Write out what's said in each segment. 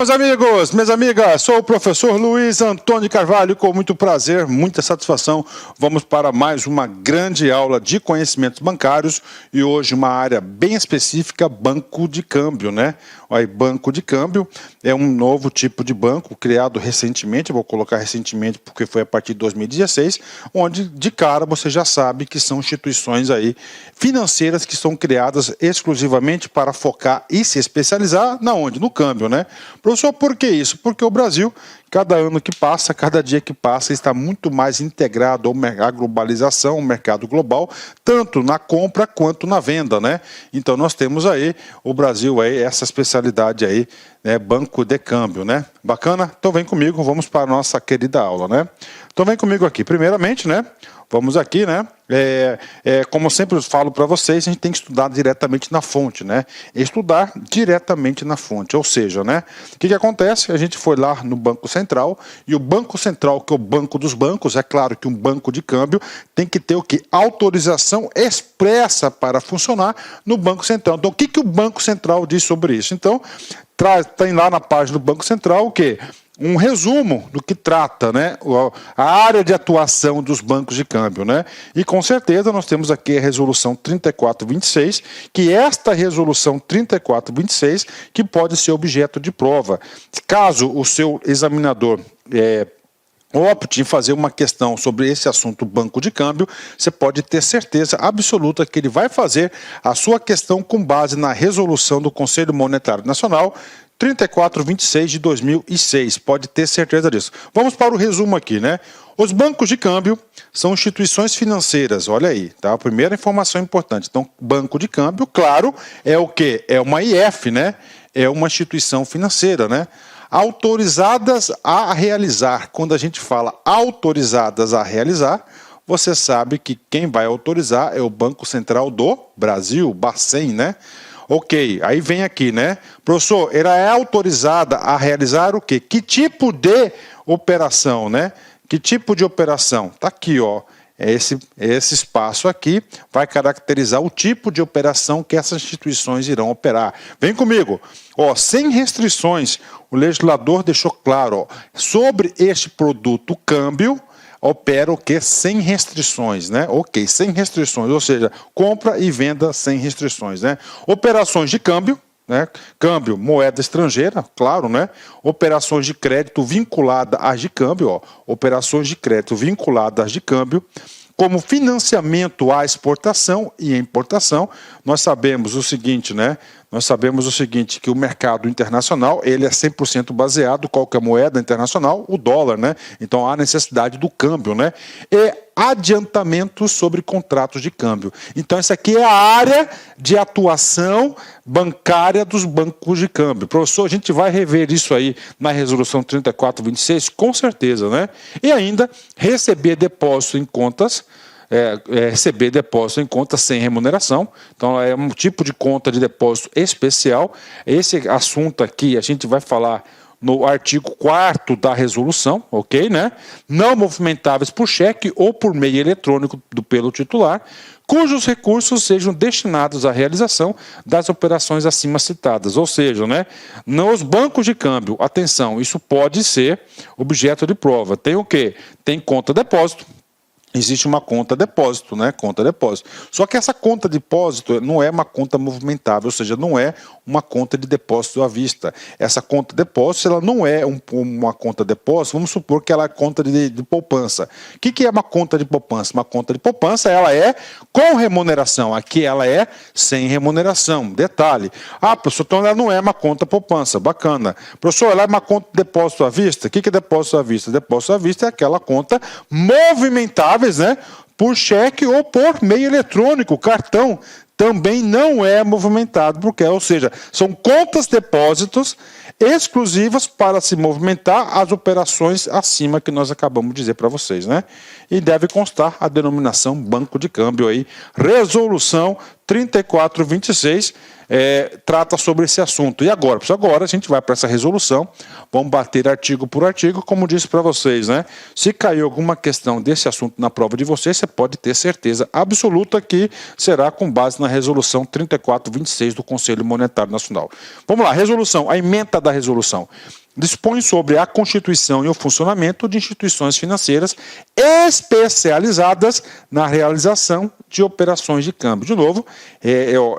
Meus amigos, minhas amigas, sou o professor Luiz Antônio Carvalho, com muito prazer, muita satisfação. Vamos para mais uma grande aula de conhecimentos bancários e hoje uma área bem específica, banco de câmbio, né? Aí, banco de câmbio é um novo tipo de banco criado recentemente, vou colocar recentemente porque foi a partir de 2016, onde de cara você já sabe que são instituições aí financeiras que são criadas exclusivamente para focar e se especializar na onde? No câmbio, né? Professor, por que isso? Porque o Brasil, cada ano que passa, cada dia que passa, está muito mais integrado à globalização, ao mercado global, tanto na compra quanto na venda, né? Então nós temos aí o Brasil aí, essa especialidade aí, né, banco de câmbio, né? Bacana? Então vem comigo, vamos para a nossa querida aula, né? Então vem comigo aqui. Primeiramente, né? Vamos aqui, né? Como eu sempre falo para vocês, a gente tem que estudar diretamente na fonte, né? Estudar diretamente na fonte, ou seja, né? O que acontece? A gente foi lá no Banco Central, e o Banco Central, que é o banco dos bancos, é claro que um banco de câmbio tem que ter o quê? Autorização expressa para funcionar no Banco Central. Então, o que o Banco Central diz sobre isso? Então, tem lá na página do Banco Central o quê? Um resumo do que trata, né, a área de atuação dos bancos de câmbio, né? E com certeza nós temos aqui a resolução 3426, que esta resolução 3426 que pode ser objeto de prova. Caso o seu examinador opte em fazer uma questão sobre esse assunto banco de câmbio, você pode ter certeza absoluta que ele vai fazer a sua questão com base na resolução do Conselho Monetário Nacional 3426 de 2006, pode ter certeza disso. Vamos para o resumo aqui, né? Os bancos de câmbio são instituições financeiras, olha aí, tá? A primeira informação importante. Então, banco de câmbio, claro, é o quê? É uma IF, né? É uma instituição financeira, né? Autorizadas a realizar. Quando a gente fala autorizadas a realizar, você sabe que quem vai autorizar é o Banco Central do Brasil, Bacen, né? Ok, aí vem aqui, né? Professor, ela é autorizada a realizar o quê? Que tipo de operação, né? Que tipo de operação? Tá aqui, ó. Esse espaço aqui vai caracterizar o tipo de operação que essas instituições irão operar. Vem comigo. Ó, sem restrições, o legislador deixou claro, ó, sobre este produto câmbio, opera o que? Sem restrições, né? Ok, sem restrições, ou seja, compra e venda sem restrições, né? Operações de câmbio, né? Câmbio, moeda estrangeira, claro, né? Operações de crédito vinculada às de câmbio, ó. Operações de crédito vinculadas às de câmbio, como financiamento à exportação e importação. Nós sabemos o seguinte, né? Nós sabemos o seguinte, que o mercado internacional, ele é 100% baseado, qual que é a moeda internacional? O dólar, né? Então, há necessidade do câmbio, né? E adiantamentos sobre contratos de câmbio. Então, essa aqui é a área de atuação bancária dos bancos de câmbio. Professor, a gente vai rever isso aí na resolução 3426, com certeza, né? E ainda, receber depósito em contas, receber depósito em conta sem remuneração. Então, é um tipo de conta de depósito especial. Esse assunto aqui a gente vai falar no artigo 4º da resolução, ok, né? Não movimentáveis por cheque ou por meio eletrônico pelo titular, cujos recursos sejam destinados à realização das operações acima citadas. Ou seja, né, nos bancos de câmbio, atenção, isso pode ser objeto de prova. Tem o quê? Tem conta depósito. Existe uma conta depósito, né? Conta depósito. Só que essa conta depósito não é uma conta movimentável, ou seja, não é uma conta de depósito à vista. Essa conta depósito, ela não é uma conta depósito, vamos supor que ela é conta de poupança. O que é uma conta de poupança? Uma conta de poupança, ela é com remuneração. Aqui ela é sem remuneração. Detalhe. Ah, professor, então ela não é uma conta poupança. Bacana. Professor, ela é uma conta de depósito à vista? O que é depósito à vista? Depósito à vista é aquela conta movimentável, né, por cheque ou por meio eletrônico, cartão, também não é movimentado, porque, ou seja, são contas depósitos exclusivas para se movimentar as operações acima que nós acabamos de dizer para vocês, né? E deve constar a denominação banco de câmbio aí, resolução 3426 trata sobre esse assunto. E agora? Agora a gente vai para essa resolução, vamos bater artigo por artigo, como disse para vocês, né? Se caiu alguma questão desse assunto na prova de vocês, você pode ter certeza absoluta que será com base na resolução 3426 do Conselho Monetário Nacional. Vamos lá, resolução, a ementa da resolução. Dispõe sobre a constituição e o funcionamento de instituições financeiras especializadas na realização de operações de câmbio. De novo,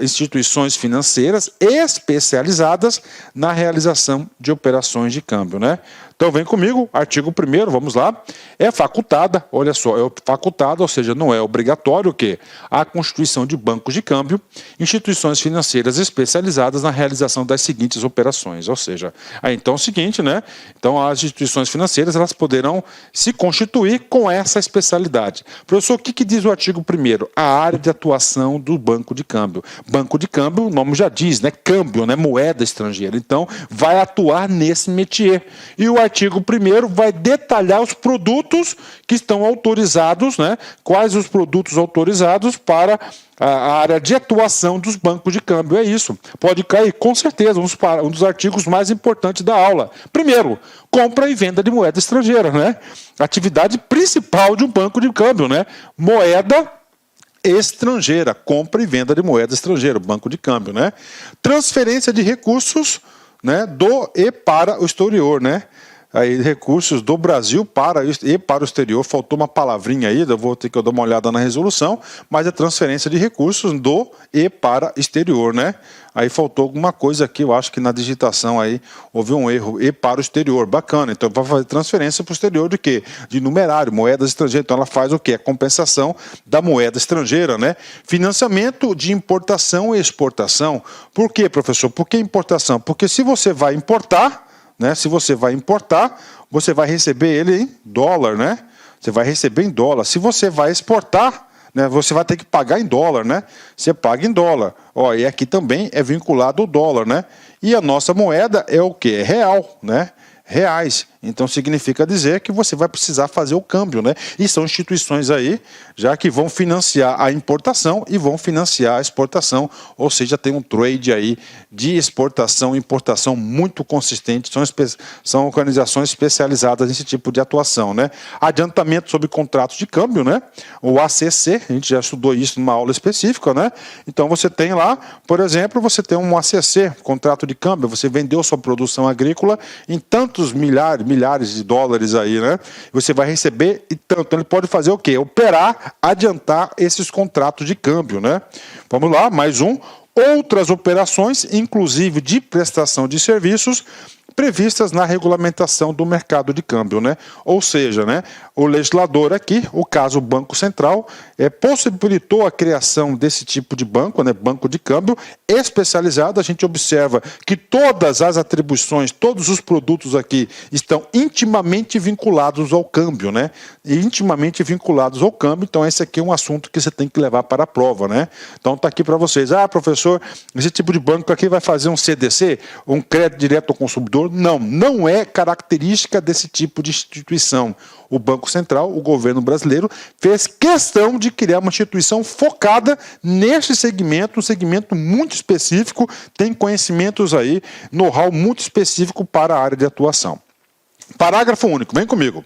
instituições financeiras especializadas na realização de operações de câmbio, né? Então vem comigo, artigo 1º, vamos lá. É facultada, olha só, é facultada, ou seja, não é obrigatório o quê? A constituição de bancos de câmbio, instituições financeiras especializadas na realização das seguintes operações. Ou seja, então é o seguinte, né? Então as instituições financeiras, elas poderão se constituir com essa especialidade. Professor, o que diz o artigo 1º? A área de atuação do banco de câmbio. Banco de câmbio, o nome já diz, né? Câmbio, né? Moeda estrangeira. Então, vai atuar nesse métier. E o artigo 1º vai detalhar os produtos que estão autorizados, né? Quais os produtos autorizados para a área de atuação dos bancos de câmbio. É isso. Pode cair, com certeza, um dos artigos mais importantes da aula. Primeiro, compra e venda de moeda estrangeira, né? Atividade principal de um banco de câmbio, né? Moeda estrangeira, compra e venda de moeda estrangeira, banco de câmbio, né? Transferência de recursos, né, do e para o exterior, né? Aí, recursos do Brasil para o exterior, faltou uma palavrinha aí, eu vou ter que dar uma olhada na resolução, mas é transferência de recursos do e para exterior, né? Aí faltou alguma coisa aqui, eu acho que na digitação aí houve um erro, e para o exterior, bacana, então vai fazer transferência para o exterior de quê? De numerário, moedas estrangeiras, então ela faz o quê? A compensação da moeda estrangeira, né? Financiamento de importação e exportação. Por quê, professor? Por que importação? Porque se você vai importar, né? Se você vai importar, você vai receber ele em dólar, né? Você vai receber em dólar. Se você vai exportar, né, você vai ter que pagar em dólar, né? Você paga em dólar. Ó, e aqui também é vinculado o dólar, né? E a nossa moeda é o quê? É real, né? Reais. Então significa dizer que você vai precisar fazer o câmbio, né? E são instituições aí, já que vão financiar a importação e vão financiar a exportação, ou seja, tem um trade aí de exportação e importação muito consistente, são organizações especializadas nesse tipo de atuação, né? Adiantamento sobre contratos de câmbio, né? O ACC, a gente já estudou isso numa aula específica, né? Então você tem lá, por exemplo, você tem um ACC, contrato de câmbio, você vendeu sua produção agrícola em tantos milhares de dólares aí, né? Você vai receber e tanto. Então ele pode fazer o quê? Operar, adiantar esses contratos de câmbio, né? Vamos lá, mais um. Outras operações, inclusive de prestação de serviços, previstas na regulamentação do mercado de câmbio, né? Ou seja, né, o legislador aqui, o caso Banco Central, possibilitou a criação desse tipo de banco, né, banco de câmbio especializado. A gente observa que todas as atribuições, todos os produtos aqui estão intimamente vinculados ao câmbio, né? Intimamente vinculados ao câmbio. Então esse aqui é um assunto que você tem que levar para a prova, né? Então está aqui para vocês. Ah, professor, esse tipo de banco aqui vai fazer um CDC, um crédito direto ao consumidor? Não, não é característica desse tipo de instituição. O Banco Central, o governo brasileiro, fez questão de criar uma instituição focada neste segmento, um segmento muito específico, tem conhecimentos aí, know-how muito específico para a área de atuação. Parágrafo único, vem comigo.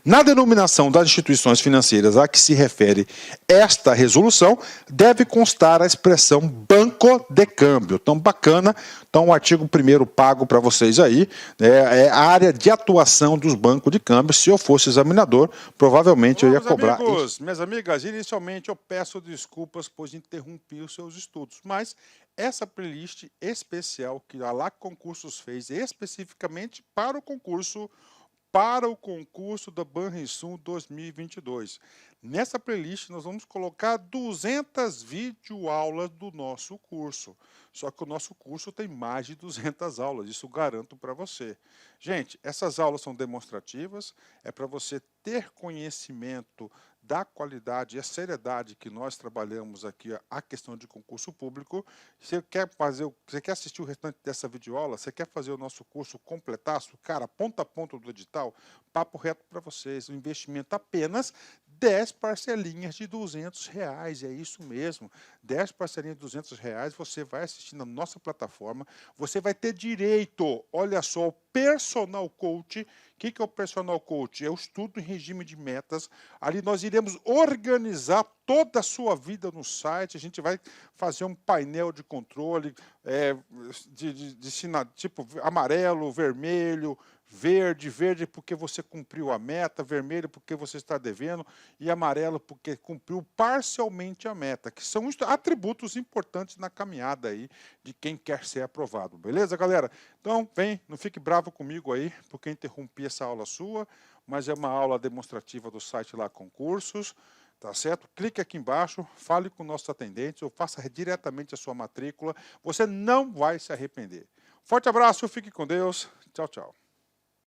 Na denominação das instituições financeiras a que se refere esta resolução, deve constar a expressão banco de câmbio. Então, bacana. Então, o artigo 1º pago para vocês aí, é a área de atuação dos bancos de câmbio. Se eu fosse examinador, provavelmente eu ia cobrar... Amigos, minhas amigas, inicialmente eu peço desculpas, pois interrompi os seus estudos, mas essa playlist especial que a LAC Concursos fez especificamente para o concurso da Banrisul 2022. Nessa playlist nós vamos colocar 200 videoaulas do nosso curso. Só que o nosso curso tem mais de 200 aulas, isso garanto para você. Gente, essas aulas são demonstrativas, é para você ter conhecimento da qualidade e a seriedade que nós trabalhamos aqui, a questão de concurso público. Você quer assistir o restante dessa videoaula? Você quer fazer o nosso curso completaço? Cara, ponta a ponta do edital, papo reto para vocês, um investimento apenas 10 parcelinhas de R$ 200, é isso mesmo. 10 parcelinhas de R$ 200, você vai assistir na nossa plataforma, você vai ter direito, olha só, ao personal coach. O que é o personal coach? É o estudo em regime de metas. Ali nós iremos organizar toda a sua vida no site, a gente vai fazer um painel de controle tipo amarelo, vermelho, verde porque você cumpriu a meta, vermelho porque você está devendo e amarelo porque cumpriu parcialmente a meta, que são atributos importantes na caminhada aí de quem quer ser aprovado, beleza, galera? Então, vem, não fique bravo comigo aí, porque eu interrompi essa aula sua, mas é uma aula demonstrativa do site lá Concursos, tá certo? Clique aqui embaixo, fale com nossos atendentes ou faça diretamente a sua matrícula, você não vai se arrepender. Forte abraço, fique com Deus, tchau, tchau.